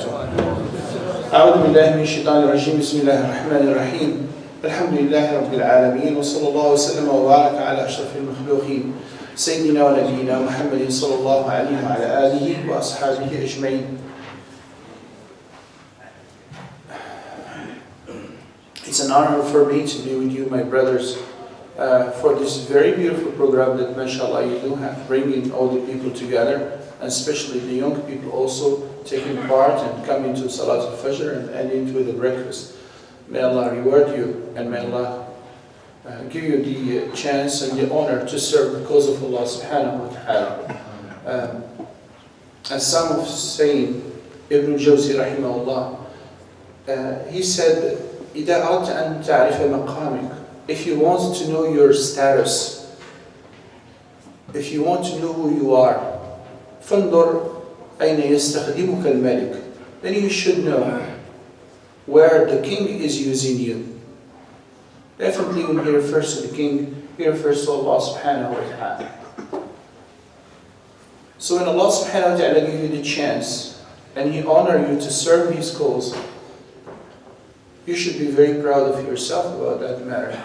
وبركاته. أعوذ بالله من الشيطان الرجيم. بسم الله الرحمن الرحيم. الحمد لله رب العالمين وصلى الله وسلم وبارك على أشرف المخلوقين سيدنا ونبينا محمد صلى الله عليه وعلى آله وأصحابه أجمعين. It's an honor for me to be with you, my brothers, for this very beautiful program that, mashallah, you do have, bringing all the people together, and especially the young people also taking part and coming to Salat al-Fajr and ending with the breakfast. May Allah reward you, and may Allah give you the chance and the honor to serve the cause of Allah subhanahu wa ta'ala. As some of saying, Ibn Jawzi rahimahullah, he said, إذا أردت أن تعرف مقامك, if you want to know your status, if you want to know who you are, فانظر أين يستخدمك الملك, then you should know where the king is using you. Definitely when he refers to the king, he refers to Allah subhanahu wa ta'ala. So when Allah subhanahu wa ta'ala gives you the chance and He honors you to serve His cause, you should be very proud of yourself about that matter.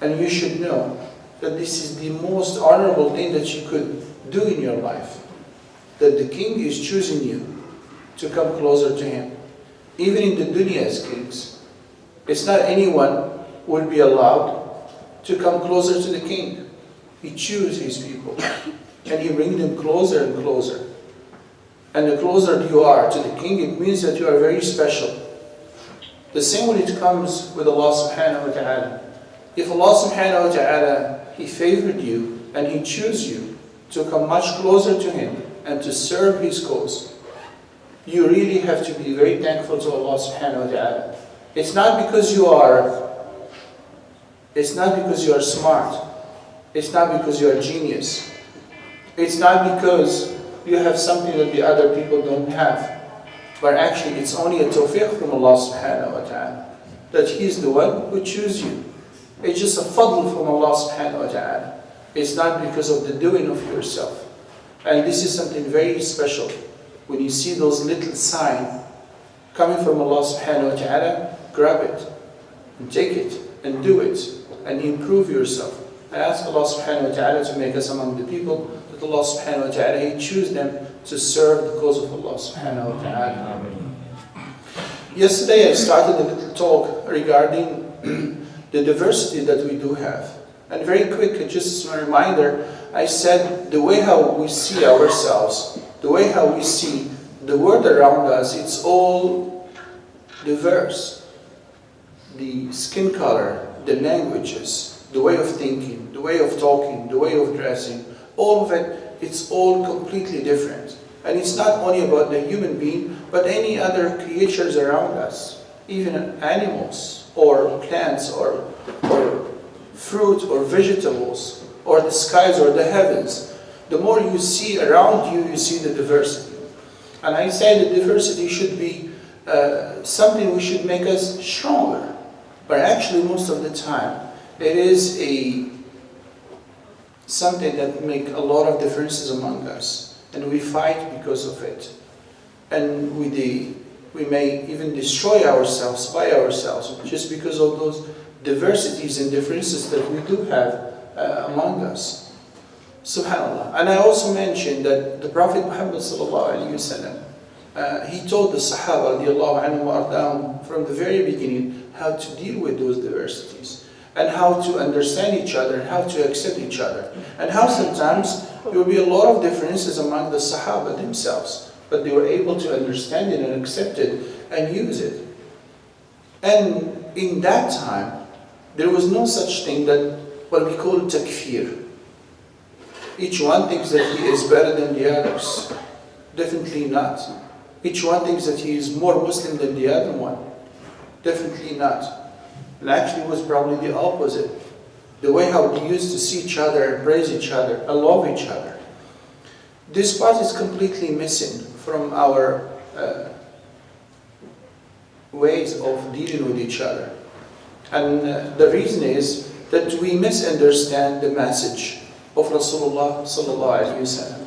And you should know that this is the most honorable thing that you could do in your life. That the king is choosing you to come closer to him. Even in the dunya's kings, it's not anyone would be allowed to come closer to the king. He chooses his people and he brings them closer and closer. And the closer you are to the king, it means that you are very special. The same when it comes with Allah subhanahu wa ta'ala. If Allah subhanahu wa ta'ala, He favored you and He chose you to come much closer to Him and to serve His cause, you really have to be very thankful to Allah subhanahu wa ta'ala. It's not because you are smart. It's not because you are genius. It's not because you have something that the other people don't have. But actually it's only a tawfiq from Allah subhanahu wa ta'ala, that He's the one who chooses you. It's just a fadl from Allah subhanahu wa ta'ala. It's not because of the doing of yourself. And this is something very special. When you see those little signs coming from Allah subhanahu wa ta'ala, grab it and take it and do it and improve yourself. I ask Allah subhanahu wa ta'ala to make us among the people that Allah subhanahu wa ta'ala, He choose them to serve the cause of Allah subhanahu wa ta'ala. Yesterday I started a little talk regarding the diversity that we do have. And very quick, just a reminder, I said the way how we see ourselves, the way how we see the world around us, it's all diverse. The skin color, the languages, the way of thinking, the way of talking, the way of dressing, all of it, it's all completely different. And it's not only about the human being, but any other creatures around us, even animals, or plants, or fruit, or vegetables, or the skies, or the heavens. The more you see around you, you see the diversity. And I say the diversity should be something which should make us stronger. But actually, most of the time, it is something that makes a lot of differences among us. And we fight because of it. And we may even destroy ourselves by ourselves just because of those diversities and differences that we do have among us. SubhanAllah. And I also mentioned that the Prophet Muhammad sallallahu alaihi wasallam, he told the Sahaba radiallahu anhum from the very beginning how to deal with those diversities, and how to understand each other, and how to accept each other, and how sometimes there will be a lot of differences among the Sahaba themselves, but they were able to understand it and accept it and use it. And in that time, there was no such thing that what we call takfir. Each one thinks that he is better than the others. Definitely not. Each one thinks that he is more Muslim than the other one. Definitely not. And actually it was probably the opposite. The way how they used to see each other and praise each other and love each other. This part is completely missing from our ways of dealing with each other. And the reason is that we misunderstand the message of Rasulullah sallallahu alaihi wasallam.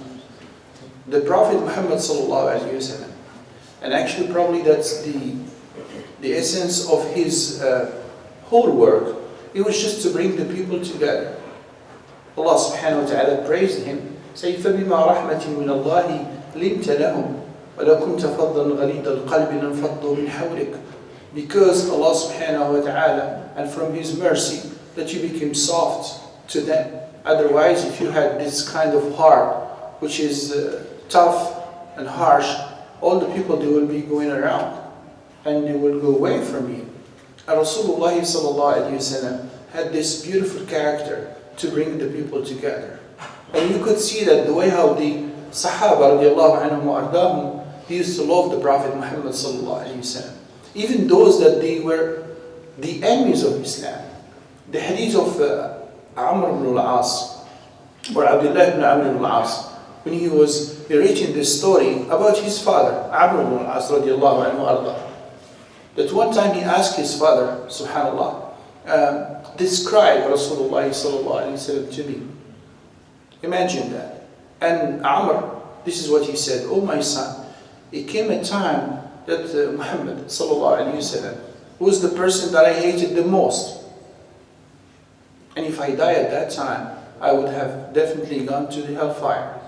The Prophet Muhammad sallallahu alaihi wasallam, And actually probably that's the essence of his whole work. It was just to bring the people together. Allah subhanahu wa ta'ala praised him, say, فَبِمَا رَحْمَةٍ مِّنَ اللَّهِ لِنْتَ لَهُمْ وَلَوْ كُنْتَ فَضًّا غَلِيظَ الْقَلْبِ لَانفَضُّوا مِنْ حَوْلِكَ. Because Allah subhanahu wa ta'ala, and from His mercy, that you became soft to them. Otherwise, if you had this kind of heart, which is tough and harsh, all the people, they will be going around and they will go away from you. And Rasulullah sallallahu alaihi wasallam had this beautiful character to bring the people together. And you could see that the way how the Sahaba radiallahu anhum wa ardahum, they used to love the Prophet Muhammad sallallahu alaihi wasallam. Even those that they were the enemies of Islam. The hadith of Amr ibn al-As, or Abdullah ibn Amr ibn al-As, when he was narrating this story about his father, Amr ibn al-As radiallahu anhu arda, that one time he asked his father, subhanallah, describe Rasulullah sallallahu alayhi wa sallam to me. Imagine that. And Amr, this is what he said, oh my son, it came a time that Muhammad sallallahu alayhi wa sallam was the person that I hated the most. And if I die at that time, I would have definitely gone to the hellfire.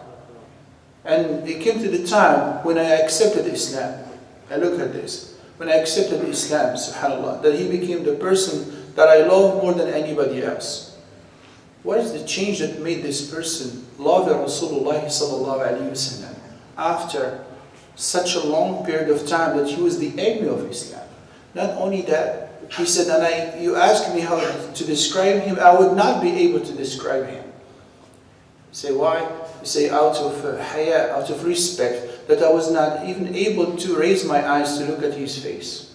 And it came to the time when I accepted Islam. And look at this. When I accepted Islam, subhanAllah, that he became the person that I love more than anybody else. What is the change that made this person love Rasulullah sallallahu alayhi wa sallam after such a long period of time that he was the enemy of Islam? Not only that, he said, and you asked me how to describe him, I would not be able to describe him. You say, why? You say, out of haya, out of respect, that I was not even able to raise my eyes to look at his face.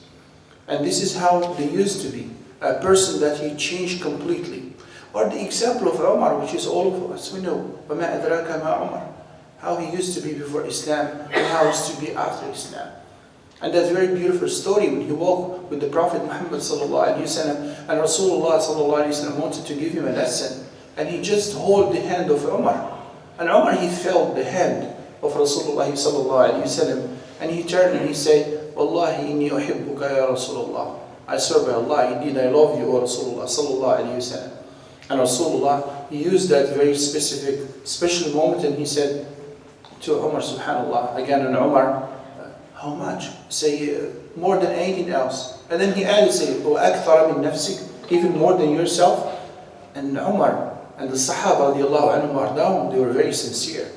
And this is how they used to be, a person that he changed completely. Or the example of Umar, which is all of us, we know, وَمَا أَدْرَاكَ مَا عُمَرَ, how he used to be before Islam, and how he used to be after Islam. And that very beautiful story when he walked with the Prophet Muhammad sallallahu alaihi wasallam, and Rasulullah sallallahu alaihi wasallam wanted to give him a lesson, and he just held the hand of Umar, and Umar, he felt the hand of Rasulullah sallallahu alaihi wasallam, and he turned and he said, Wallahi inni uhibbuka ya Rasulullah, I swear by Allah, indeed I love you, O Rasulullah sallallahu alaihi wasallam. And Rasulullah, he used that very special moment, and he said to Umar, subhanallah, again, and Umar, how much? Say, more than anything else. And then he added, say, وَأَكْثَرَ مِن نَفْسِكَ, even more than yourself. And Umar and the Sahaba, they were very sincere.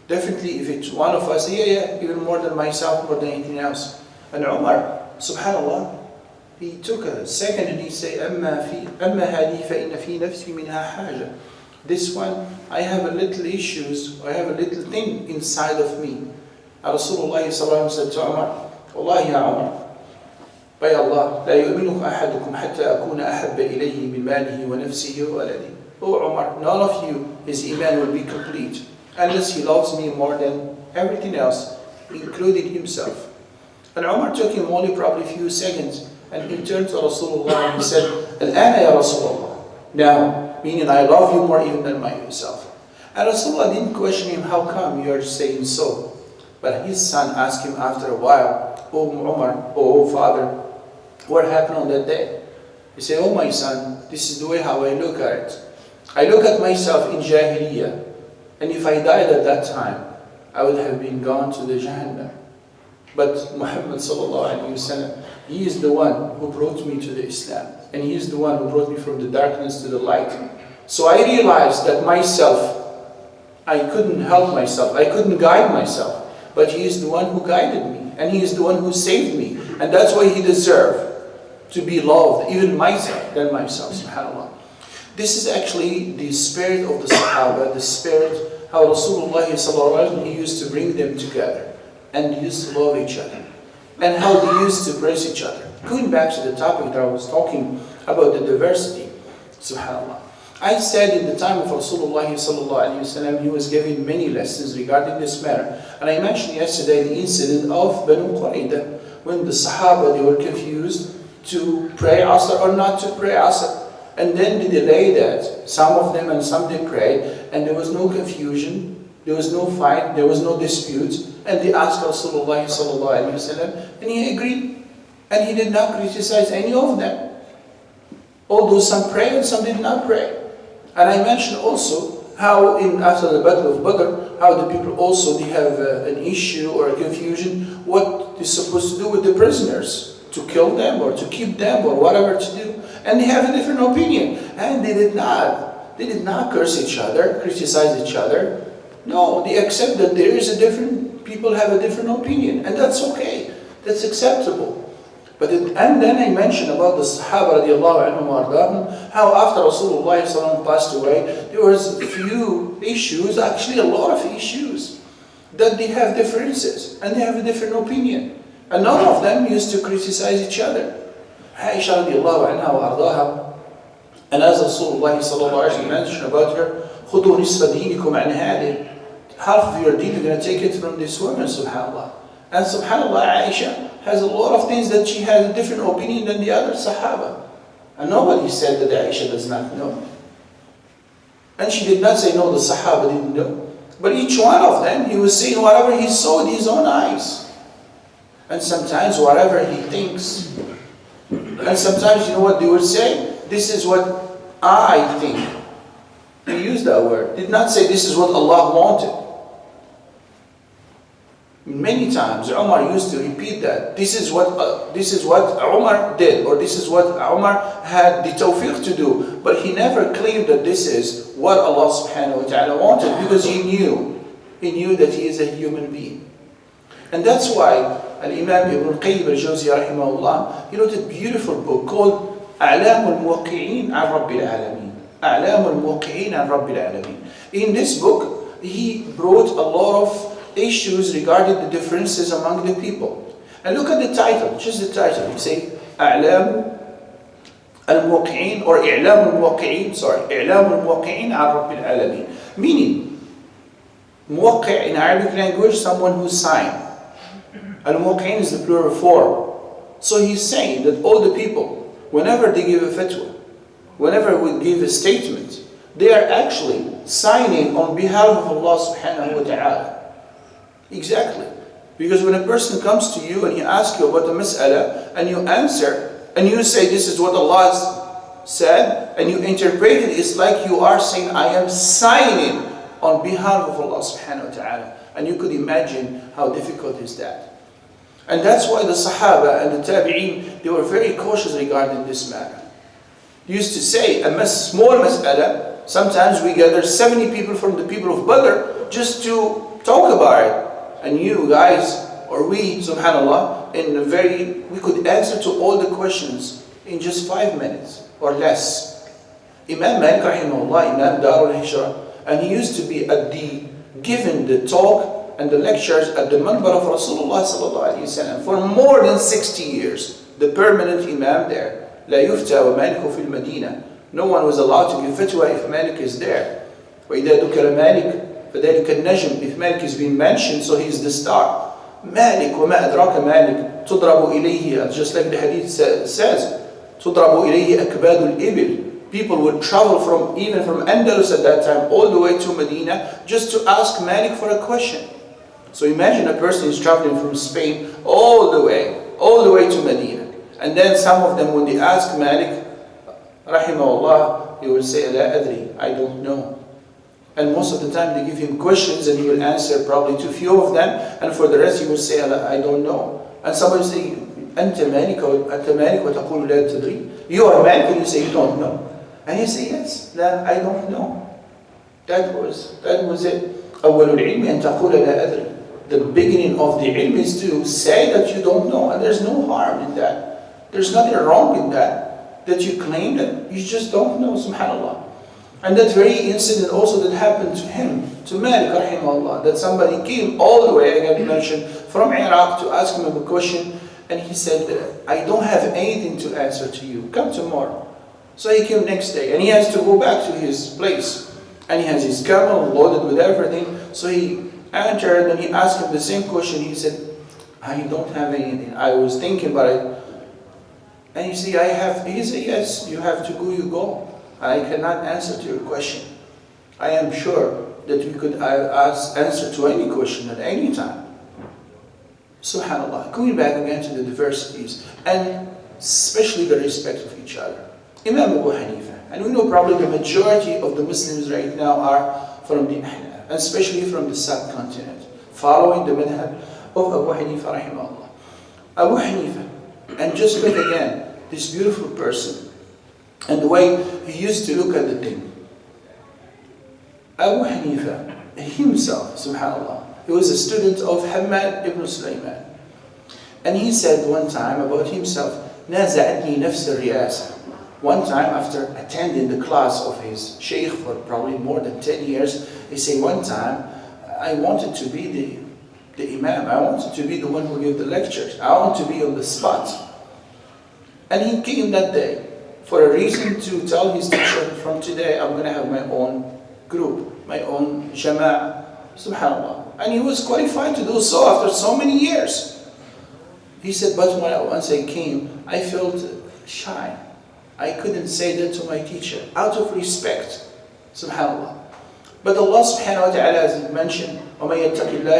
Definitely, if it's one of us, yeah, even more than myself, more than anything else. And Umar, subhanallah, he took a second and he said, أَمَّا هَذِي فَإِنَّ فِي نَفْسِي مِنْهَا حَاجَةً. This one, I have a little issues, I have a little thing inside of me. Rasulullah said to Umar, Wallahi ya Umar, by Allah, لا يؤمنك أحدكم حتى أكون أحب إليه من ماله ونفسه وولده. Oh Umar, none of you, his iman will be complete unless he loves me more than everything else, including himself. And Umar took him only probably a few seconds, and he turned to Rasulullah and he said, Al-ana ya Rasulullah. Now, meaning I love you more even than myself. And Rasulullah didn't question him, how come you are saying so? But his son asked him after a while, Oh Umar, oh father, what happened on that day? He said, oh my son, this is the way how I look at it. I look at myself in Jahiliyyah, and if I died at that time, I would have been gone to the Jahannam. But Muhammad sallallahu alaihi wasallam, he is the one who brought me to the Islam, and he is the one who brought me from the darkness to the light. So I realized that myself, I couldn't help myself, I couldn't guide myself. But he is the one who guided me, and he is the one who saved me, and that's why he deserved to be loved, even myself, than myself, subhanAllah. This is actually the spirit of the Sahaba, the spirit how Rasulullah sallallahu alaihi wasallam, he used to bring them together, and used to love each other, and how they used to praise each other. Going back to the topic that I was talking about, the diversity, subhanAllah. I said in the time of Rasulullah sallallahu alaihi wasallam, he was giving many lessons regarding this matter. And I mentioned yesterday the incident of Banu Qurayda, when the Sahaba, they were confused to pray Asr or not to pray Asr. And then they delayed that. Some of them and some they prayed, and there was no confusion, there was no fight, there was no dispute. And they asked Rasulullah sallallahu alayhi wasallam, and he agreed. And he did not criticize any of them. Although some prayed and some did not pray. And I mentioned also how after the Battle of Badr, how the people also, they have an issue or a confusion, what they're supposed to do with the prisoners, to kill them or to keep them or whatever to do. And they have a different opinion. And they did not curse each other, criticize each other. No, they accept that there is people have a different opinion, and that's okay. That's acceptable. And then I mentioned about the Sahaba radiallahu anhum wa ardahum, how after Rasulullah sallallahu passed away, there was a few issues, actually a lot of issues, that they have differences, and they have a different opinion. And none of them used to criticize each other. Aisha radiallahu anha wa ardaha, and as Rasulullah sallallahu alayhi wa sallam mentioned about her, خُذُوا نِصْفَ دِينِكُمْ عَنْ هَذِهِ. Half of your deen, you're going to take it from this woman, subhanAllah. And subhanAllah, Aisha has a lot of things that she has a different opinion than the other Sahaba. And nobody said that Aisha does not know. And she did not say, no, the Sahaba didn't know. But each one of them, he was saying whatever he saw with his own eyes. And sometimes whatever he thinks. And sometimes, you know what they would say? This is what I think. He used that word. Did not say this is what Allah wanted. Many times Umar used to repeat that. This is what Umar did, or this is what Umar had the tawfiq to do. But he never claimed that this is what Allah subhanahu wa ta'ala wanted, because he knew that he is a human being. And that's why Al-Imam Ibn Qayyim al-Jawziyya rahimahullah, he wrote a beautiful book called A'lam al-Muwaqqi'in an Rabbil Alameen. A'lam al-Muwaqqi'in an Rabbil Alameen. In this book, he brought a lot of issues regarding the differences among the people. And look at the title, just the title. You say A'lam al-Muwaqqi'in, or I'lam al-Muwaqqi'in, I'lam al-Muwaqqi'in an Rabbil Alameen. Meaning, Muwaqqi'in in Arabic language, someone who signed. Al-Muwaqqi'in is the plural form. So he's saying that all the people, whenever they give a fatwa, whenever we give a statement, they are actually signing on behalf of Allah subhanahu wa ta'ala. Exactly. Because when a person comes to you and he asks you about the mas'ala, and you answer, and you say this is what Allah said, and you interpret it, it's like you are saying, I am signing on behalf of Allah subhanahu wa ta'ala. And you could imagine how difficult is that. And that's why the Sahaba and the Tabi'een, they were very cautious regarding this matter. They used to say, a small mas'ala, sometimes we gather 70 people from the people of Badr just to talk about it. And you guys, or we, subhanAllah, we could answer to all the questions in just 5 minutes or less. Imam Malik rahimahullah, Imam Darul Hijrah, and he used to be given the talk and the lectures at the manbar of Rasulullah sallallahu alayhi wa sallam for more than 60 years. The permanent Imam there. لا يفتى ومالك في المدينة. No one was allowed to give fatwa if Malik is there. وإذا ذكر مالك فذلك النجم. If Malik is being mentioned, so he is the star. مالك وما أدراك مالك تضرب إليه, just like the hadith says, تضرب إليه أكباد الإبل. People would travel even from Andalus at that time all the way to Medina just to ask Malik for a question. So imagine a person is traveling from Spain all the way to Medina. And then some of them, when they ask Malik, rahimahullah, he will say, La adri, I don't know. And most of the time they give him questions and he will answer probably to few of them, and for the rest he will say, I don't know. And somebody will say, أنت مالك وتقول لا تدري. You are Malik and you say you don't know. And he say, yes, I don't know. That was it. أول العلم أن تقول لا أدري. The beginning of the ilm is to say that you don't know, and there's no harm in that. There's nothing wrong in that. That you claim that you just don't know, subhanAllah. And that very incident also that happened to him, to Malik rahimahullah, that somebody came all the way, again mentioned, from Iraq to ask him a question, and he said, I don't have anything to answer to you, come tomorrow. So he came next day, and he has to go back to his place, and he has his camel loaded with everything, so he entered and he asked him the same question. He said, I don't have anything, I was thinking about it. And you see, he said, yes, you have to go, you go. I cannot answer to your question. I am sure that we could answer to any question at any time. Subhanallah, going back again to the diversities, and especially the respect of each other. Imam Abu Hanifa, and we know probably the majority of the Muslims right now are from the Ahnaf, and especially from the subcontinent, following the madhab of Abu Hanifa rahimahullah. Abu Hanifa, and just look again, this beautiful person, and the way he used to look at the thing. Abu Hanifa himself, subhanallah, he was a student of Hamad ibn Sulaiman. And he said one time about himself, نازعتني نفس الرئاسة. One time after attending the class of his sheikh for probably more than 10 years, he said one time, I wanted to be the imam, I wanted to be the one who gave the lectures, I want to be on the spot. And he came that day for a reason to tell his teacher, from today I'm going to have my own group, my own jama'ah, subhanAllah. And he was qualified to do so after so many years. He said, but once I came, I felt shy. I couldn't say that to my teacher, out of respect, subhanAllah. But Allah subhanahu wa ta'ala, as he mentioned, وَمَن يَتَّقِ اللَّهَ